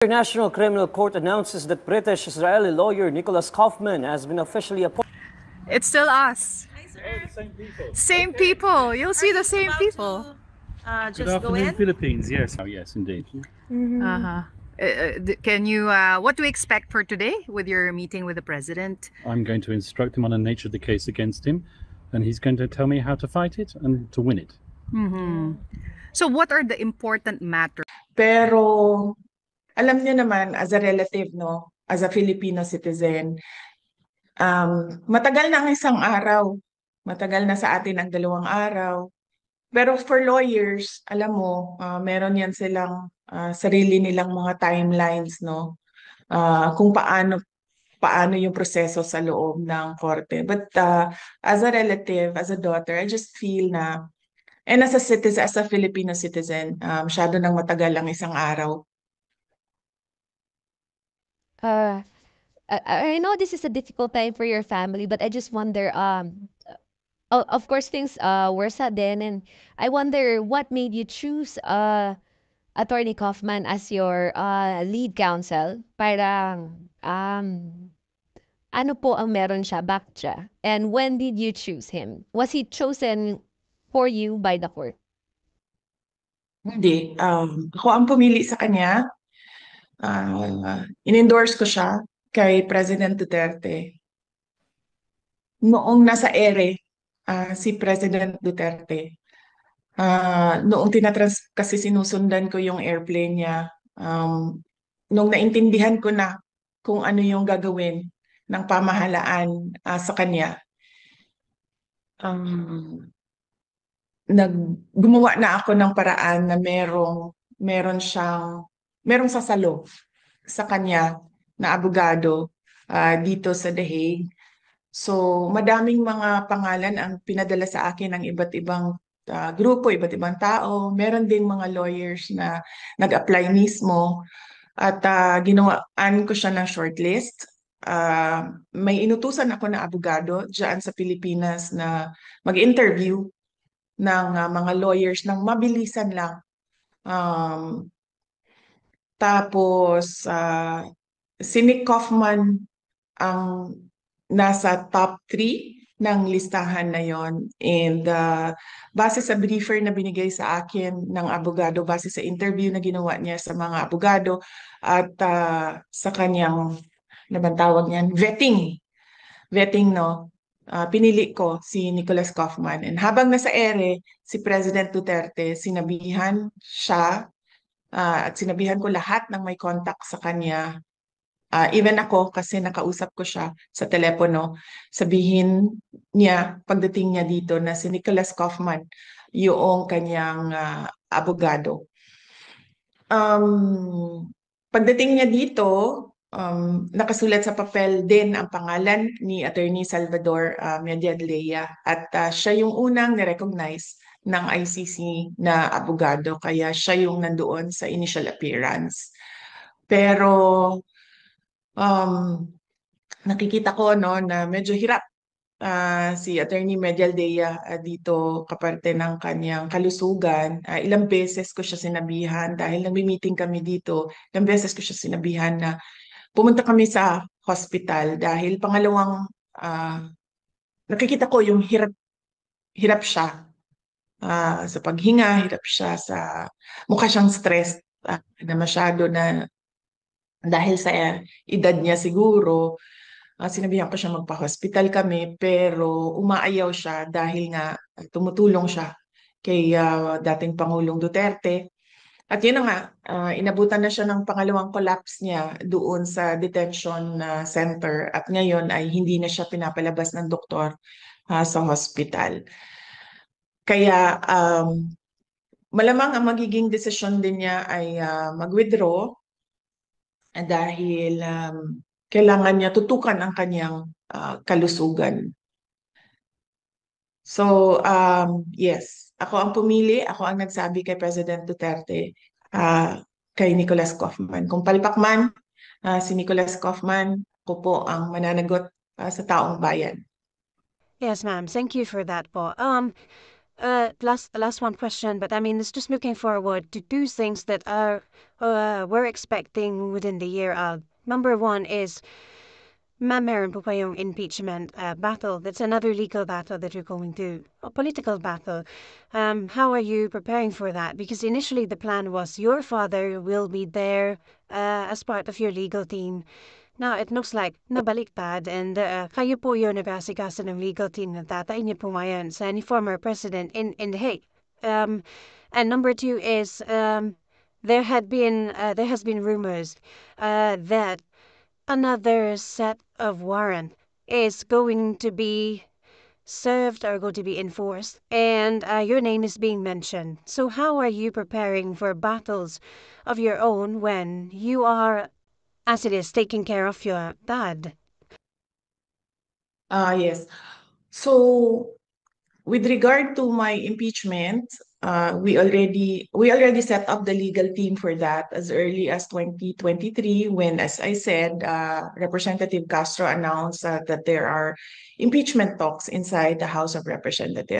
International Criminal Court announces that British-Israeli lawyer Nicholas Kaufman has been officially appointed. It's still us. Hi, sir. The same people. Same people. You'll see the same people. Good Good just go afternoon, in. Philippines. Yes. Oh, yes, indeed. Can you, what do we expect for today with your meeting with the president? I'm going to instruct him on the nature of the case against him, and he's going to tell me how to fight it and to win it. So what are the important matters? Pero alam niyo naman, as a relative, no, as a Filipino citizen, matagal na ang isang araw. Matagal na sa atin ang 2 araw. Pero for lawyers, alam mo, meron yan silang sarili nilang mga timelines, no? Kung paano yung proseso sa loob ng korte. But as a relative, as a daughter, I just feel na, and as a citizen, as a Filipino citizen, masyado nang matagal ang isang araw. I know this is a difficult time for your family, but I just wonder, of course, things were sudden, and I wonder what made you choose Attorney Kaufman as your lead counsel. Parang, ano po ang meron siya, bakit siya? And when did you choose him? Was he chosen for you by the court? Hindi. Ako ang pumili sa kanya. In-endorse ko siya kay President Duterte. Noong nasa ere, si President Duterte, noong kasi sinusundan ko yung airplane niya, nung naintindihan ko na kung ano yung gagawin ng pamahalaan sa kanya, gumawa na ako ng paraan na merong sasalo sa kanya na abogado dito sa The Hague. So, madaming mga pangalan ang pinadala sa akin ng iba't ibang grupo, iba't ibang tao. Meron ding mga lawyers na nag-apply mismo at ginawaan ko siya ng shortlist. May inutusan ako na abogado dyan sa Pilipinas na mag-interview ng mga lawyers ng mabilisan lang. Tapos, si Nick Kaufman ang nasa top 3 ng listahan na yon. And base sa briefer na binigay sa akin ng abogado, base sa interview na ginawa niya sa mga abogado at sa kanyang, ano bang tawag niyan? Vetting, no? Pinili ko si Nicholas Kaufman. And habang nasa ere, si President Duterte, sinabihan siya at sinabihan ko lahat ng may contact sa kanya. Even ako, kasi nakausap ko siya sa telepono, sabihin niya, pagdating niya dito, na si Nicholas Kaufman yung kanyang abogado. Pagdating niya dito, nakasulat sa papel din ang pangalan ni Attorney Salvador Mediadleya at siya yung unang nirecognize ng ICC na abogado, kaya siya yung nandoon sa initial appearance. Pero nakikita ko, no, na medyo hirap si Attorney Medialdea dito kaparte ng kanyang kalusugan. Ilang beses ko siya sinabihan dahil nagmi-meeting kami dito. Ilang beses ko siya sinabihan na pumunta kami sa hospital dahil pangalawang nakikita ko yung hirap siya sa paghinga, hirap siya sa mukha siyang stressed na masyado na dahil sa edad niya siguro. Sinabihan ko siya magpa-hospital kami, pero umaayaw siya dahil nga tumutulong siya kay dating Pangulong Duterte. At yun na nga, inabutan na siya ng pangalawang collapse niya doon sa detention center at ngayon ay hindi na siya pinapalabas ng doktor sa hospital. Kaya malamang ang magiging desisyon din niya ay mag-withdraw dahil kailangan niya tutukan ang kanyang kalusugan. So, yes, ako ang pumili, ako ang nagsabi kay President Duterte, kay Nicholas Kaufman. Kung palpak man si Nicholas Kaufman, ako po ang mananagot sa taong bayan. Yes, ma'am. Thank you for that po. last one question, but I mean, it's just looking forward to two things that are we're expecting within the year. Number one is meron po kayong impeachment battle. That's another legal battle that you're going to, a political battle. How are you preparing for that? Because initially the plan was your father will be there as part of your legal team. Now, it looks like nabaliktad and kayo po yun nag-asikaso ng legal team ng tatay niyo po ngayon sa ni former president in The Hague. And number two is there has been rumors that another set of warrant is going to be served or going to be enforced, and your name is being mentioned. So how are you preparing for battles of your own when you are, as it is, taking care of your dad? Yes. So with regard to my impeachment, we already set up the legal team for that as early as 2023 when, as I said, Representative Castro announced that there are impeachment talks inside the House of Representatives.